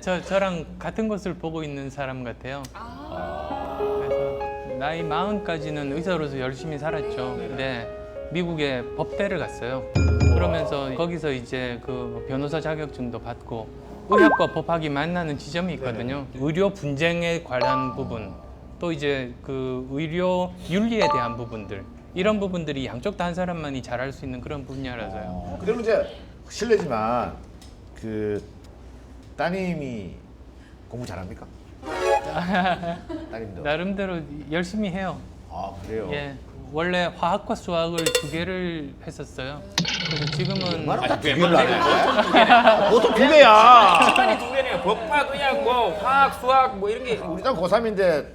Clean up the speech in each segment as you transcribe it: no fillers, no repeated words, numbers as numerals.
저랑 같은 것을 보고 있는 사람 같아요. 그래서 나이 40까지는 의사로서 열심히 살았죠. 근데 미국에 법대를 갔어요. 그러면서 거기서 이제 그 변호사 자격증도 받고 의학과 법학이 만나는 지점이 있거든요. 의료 분쟁에 관한 부분, 또 이제 그 의료 윤리에 대한 부분들, 이런 부분들이 양쪽 다 한 사람만이 잘할 수 있는 그런 분야라서요. 그러면 이제 실례지만 그 따님이 공부 잘합니까? 따님도. 나름대로 열심히 해요. 아 그래요. 예, 원래 화학과 수학을 2개를 했었어요. 그래서 지금은 두 개를 안 해. 보통 2개야. 시간이 2개네요. 법학, 의학, 뭐 화학, 수학 뭐 이런 게. 우리 딸 고3인데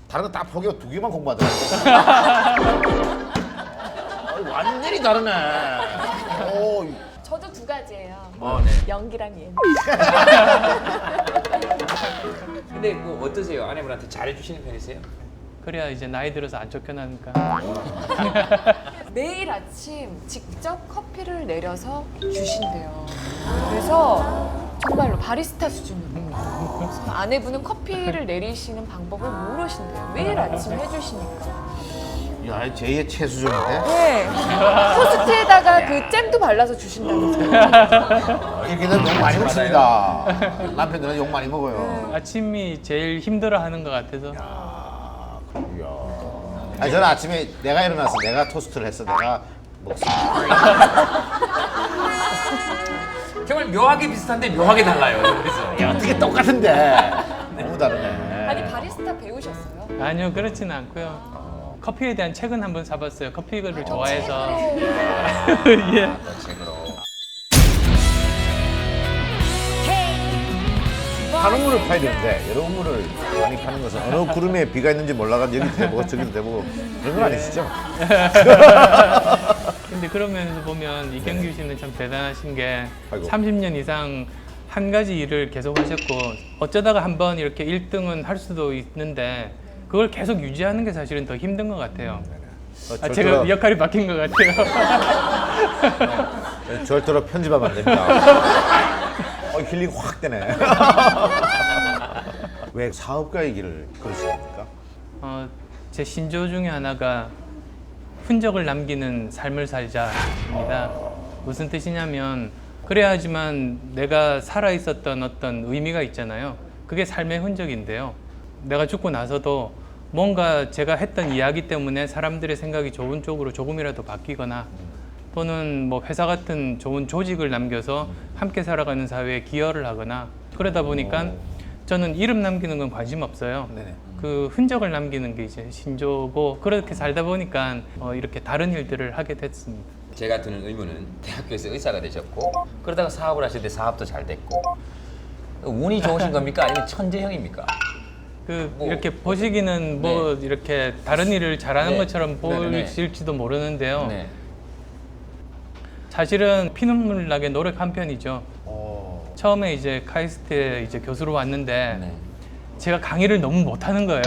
다른 거 다 포기하고 2개만 공부하더라고. 완전히 다르네. 오, 저도 2가지예요. 네. 연기랑 예능. 근데 뭐 어떠세요? 아내분한테 잘해주시는 편이세요? 그래야 이제 나이 들어서 안 쫓겨나니까. 매일 아침 직접 커피를 내려서 주신대요. 그래서 정말로 바리스타 수준이에요. 아내분은 커피를 내리시는 방법을 모르신대요. 매일 아침 해주시니까. 야, 제2의 최수종인데? 네. 토스트에다가 그 잼도 발라서 주신다면서요. 이렇게 되면 욕 많이 먹습니다. 남편들은 욕 많이 먹어요. 아침이 제일 힘들어하는 것 같아서. 이야. 아니 저는 아침에 내가 일어나서 내가 토스트를 했어. 내가 먹습니다. 정말 묘하게 비슷한데 묘하게 달라요. 그래서 야, 어떻게 똑같은데? 너무 다르네. 아니 바리스타 배우셨어요? 아니요, 그렇지는 않고요. 커피에 대한 책은 한번 사봤어요. 커피를 좋아해서. 예. 파는 물을 파야 되는데 여러 물을 많이 파는 것은 어느 구름에 비가 있는지 몰라가지고 여기도 대보고 저기도 대보고 그런 건 아니시죠? 근데 그런 면에서 보면 이경규 씨는 참 대단하신 게 아이고. 30년 이상 한 가지 일을 계속 하셨고 어쩌다가 한번 이렇게 1등은 할 수도 있는데 그걸 계속 유지하는 게 사실은 더 힘든 것 같아요. 제가 역할이 바뀐 것 같아요. 절대로 편집하면 안 됩니다. 힐링 확 되네. 왜 사업가의 길을 걸으십니까? 제 신조 중에 하나가 흔적을 남기는 삶을 살자입니다. 무슨 뜻이냐면 그래야지만 내가 살아 있었던 어떤 의미가 있잖아요. 그게 삶의 흔적인데요. 내가 죽고 나서도 뭔가 제가 했던 이야기 때문에 사람들의 생각이 좋은 쪽으로 조금이라도 바뀌거나 또는 뭐 회사 같은 좋은 조직을 남겨서 함께 살아가는 사회에 기여를 하거나 그러다 보니까 저는 이름 남기는 건 관심 없어요. 네네. 그 흔적을 남기는 게 이제 신조고 그렇게 살다 보니까 이렇게 다른 일들을 하게 됐습니다. 제가 드는 의문은 대학교에서 의사가 되셨고 그러다가 사업을 하실 때 사업도 잘 됐고 운이 좋으신 겁니까? 아니면 천재형입니까? 뭐, 이렇게 보시기는 뭐 이렇게 다른 일을 잘하는 네. 것처럼 네네네. 보일지도 모르는데요. 네. 사실은 피눈물 나게 노력한 편이죠. 처음에 이제 카이스트에 이제 교수로 왔는데 네. 제가 강의를 너무 못하는 거예요.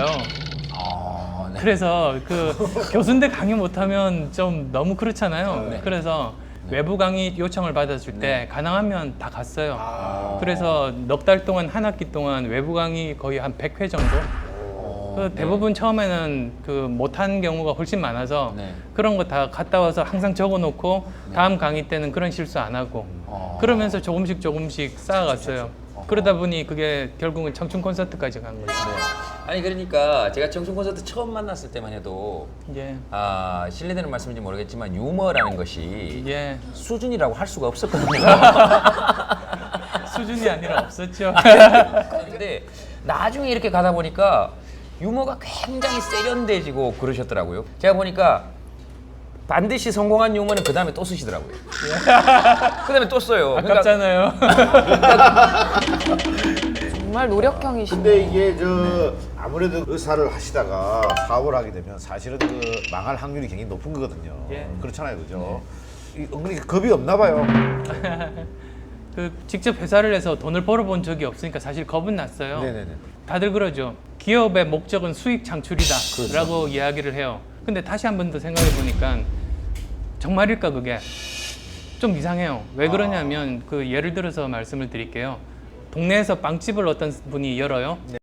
네. 그래서 그 교수인데 강의 못하면 좀 너무 그렇잖아요. 네. 그래서 외부 강의 요청을 받았을 때 가능하면 다 갔어요. 그래서 넉 달 동안 한 학기 동안 외부 강의 거의 한 100회 정도. 대부분 처음에는 그 못한 경우가 훨씬 많아서 네. 그런 거 다 갔다 와서 항상 적어놓고 다음 강의 때는 그런 실수 안 하고 그러면서 조금씩 쌓아갔어요. 그러다 보니 그게 결국은 청춘 콘서트까지 간 거죠. 아니 그러니까 제가 청춘 콘서트 처음 만났을 때만 해도 예. 실례되는 말씀인지 모르겠지만 유머라는 것이 예. 수준이라고 할 수가 없었거든요. 수준이 아니라 없었죠. 근데 나중에 이렇게 가다 보니까 유머가 굉장히 세련돼지고 그러셨더라고요. 제가 보니까 반드시 성공한 유머는 그 다음에 또 쓰시더라고요. 그 다음에 또 써요. 아깝잖아요. 정말 노력형이시네요. 근데 이게 아무래도 의사를 하시다가 사업을 하게 되면 사실은 그 망할 확률이 굉장히 높은 거거든요. 예. 그렇잖아요, 그죠? 은근히 겁이 없나 봐요. 직접 회사를 해서 돈을 벌어본 적이 없으니까 사실 겁은 났어요. 네네네. 다들 그러죠. 기업의 목적은 수익 창출이다 라고 이야기를 해요. 근데 다시 한 번 더 생각해 보니까 정말일까 그게 좀 이상해요. 왜 그러냐면 그 예를 들어서 말씀을 드릴게요. 동네에서 빵집을 어떤 분이 열어요.